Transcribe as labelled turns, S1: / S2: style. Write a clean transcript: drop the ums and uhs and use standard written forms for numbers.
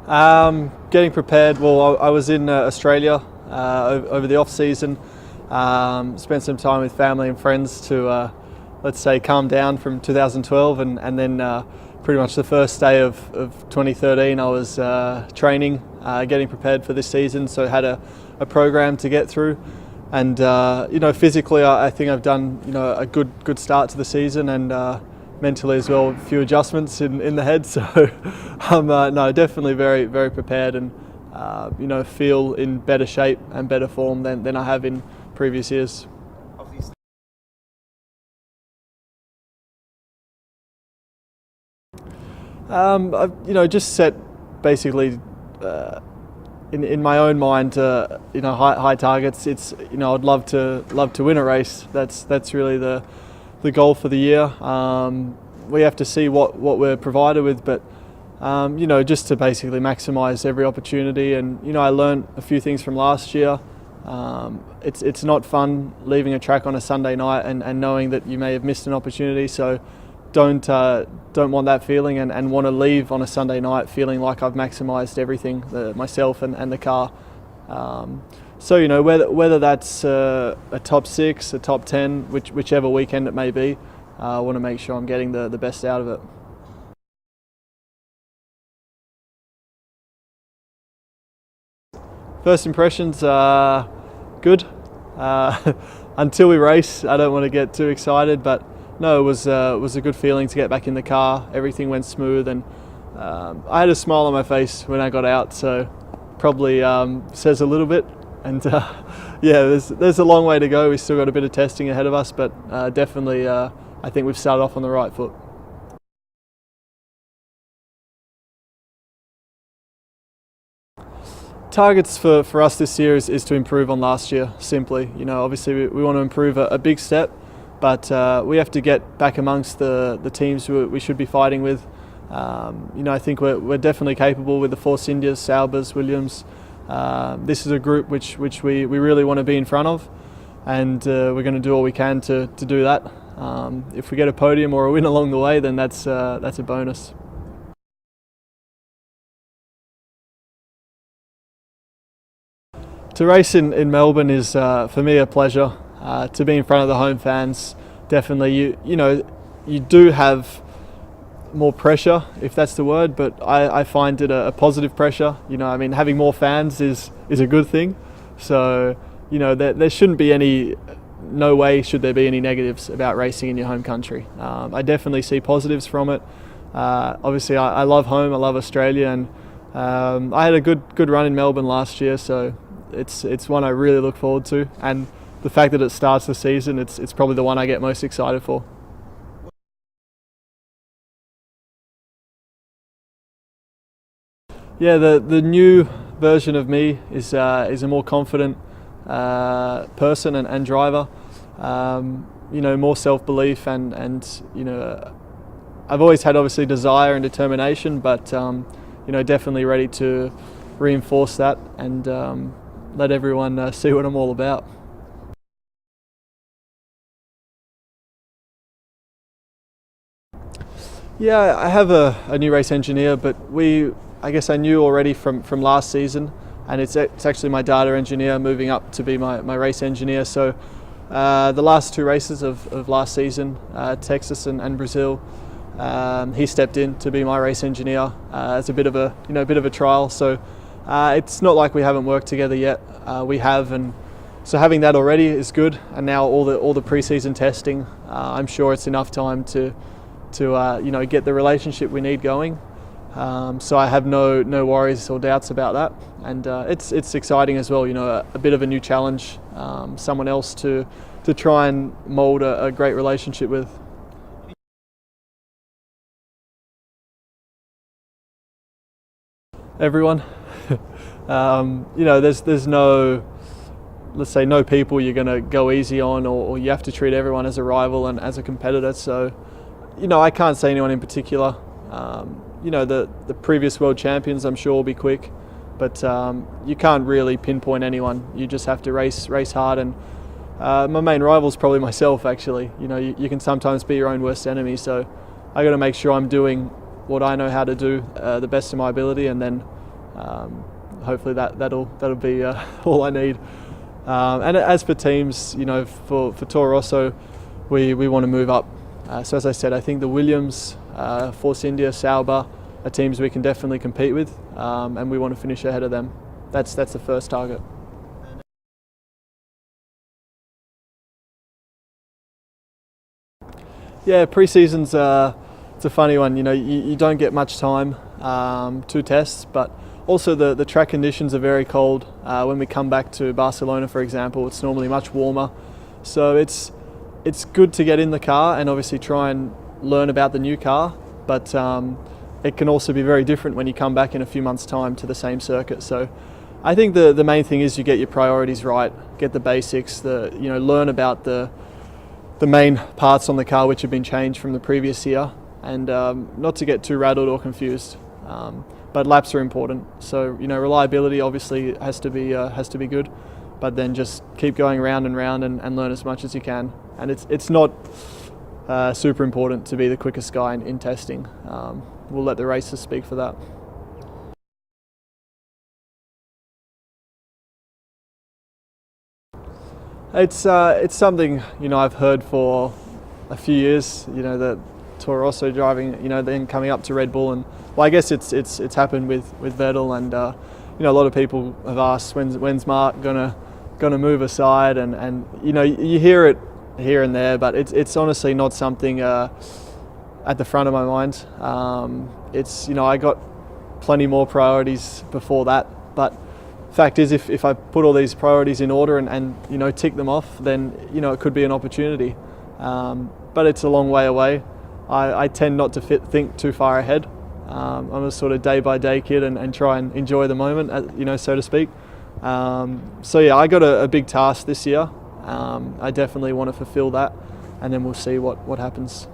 S1: Getting prepared. Well, I was in Australia over the off season. Spent some time with family and friends to, let's say, calm down from 2012, and then pretty much the first day of 2013, I was training, getting prepared for this season. So I had a program to get through, and physically, I think I've done a good start to the season, and mentally as well, a few adjustments in the head. So I'm definitely very prepared, and feel in better shape and better form than I have in previous years. I've just set basically in my own mind high targets. It's I'd love to win a race. That's really the goal for the year. We have to see what we're provided with, but just to basically maximise every opportunity. And I learned a few things from last year. It's not fun leaving a track on a Sunday night and knowing that you may have missed an opportunity. So don't want that feeling, and want to leave on a Sunday night feeling like I've maximised everything, myself and the car. So whether that's a top 6, a top 10, whichever weekend it may be, I want to make sure I'm getting the best out of it. First impressions are good. Until we race, I don't want to get too excited, but no, it was a good feeling to get back in the car. Everything went smooth, and I had a smile on my face when I got out, so probably says a little bit. And yeah, there's a long way to go. We've still got a bit of testing ahead of us, but definitely I think we've started off on the right foot. Targets for us this year is to improve on last year, simply. Obviously we want to improve a big step, but we have to get back amongst the teams we should be fighting with. I think we're definitely capable with the Force Indias, Saubers, Williams. This is a group which we really want to be in front of, and we're going to do all we can to do that. If we get a podium or a win along the way, then that's a bonus. To race in Melbourne is for me a pleasure. To be in front of the home fans, definitely you do have more pressure, if that's the word, but I find it a positive pressure. Having more fans is a good thing. So there shouldn't be no way should there be any negatives about racing in your home country. I definitely see positives from it. Obviously I love home, I love Australia, and I had a good run in Melbourne last year, so it's one I really look forward to, and the fact that it starts the season, it's probably the one I get most excited for. Yeah, the new version of me is a more confident person and driver. More self-belief, and I've always had obviously desire and determination, but definitely ready to reinforce that and let everyone see what I'm all about. Yeah, I have a new race engineer, but I guess I knew already from last season, and it's actually my data engineer moving up to be my race engineer. So the last 2 races of last season, Texas and Brazil, he stepped in to be my race engineer as a bit of a trial. So it's not like we haven't worked together yet. We have, and so having that already is good. And now all the pre-season testing, I'm sure it's enough time to get the relationship we need going. So I have no worries or doubts about that, and it's exciting as well. A bit of a new challenge, someone else to try and mould a great relationship with. Everyone. There's no, let's say, no people you're going to go easy on, or you have to treat everyone as a rival and as a competitor. So I can't say anyone in particular. The previous world champions, I'm sure, will be quick, but you can't really pinpoint anyone. You just have to race hard, and my main rival is probably myself, actually. You can sometimes be your own worst enemy, so I got to make sure I'm doing what I know how to do the best of my ability, and then Hopefully that'll be all I need. And as for teams, for Toro Rosso, we want to move up. So as I said, I think the Williams, Force India, Sauber are teams we can definitely compete with, and we want to finish ahead of them. That's the first target. Yeah, pre-season's it's a funny one. You don't get much time to test, but also the track conditions are very cold. When we come back to Barcelona, for example, it's normally much warmer. So it's good to get in the car and obviously try and learn about the new car, but it can also be very different when you come back in a few months' time to the same circuit. So I think the main thing is you get your priorities right, get the basics, learn about the main parts on the car which have been changed from the previous year, and not to get too rattled or confused. But laps are important, so reliability obviously has to be good, but then just keep going round and round and learn as much as you can. And it's not super important to be the quickest guy in testing. We'll let the racers speak for that. It's something I've heard for a few years. That Toro Rosso driving, then coming up to Red Bull, and I guess it's happened with Vettel, and a lot of people have asked when's Mark gonna move aside, and you hear it here and there, but it's honestly not something at the front of my mind. I got plenty more priorities before that, but fact is, if I put all these priorities in order and tick them off, then it could be an opportunity. But it's a long way away. I tend not to think too far ahead. I'm a sort of day-by-day kid and try and enjoy the moment, so to speak. So yeah, I got a big task this year. I definitely want to fulfill that, and then we'll see what happens.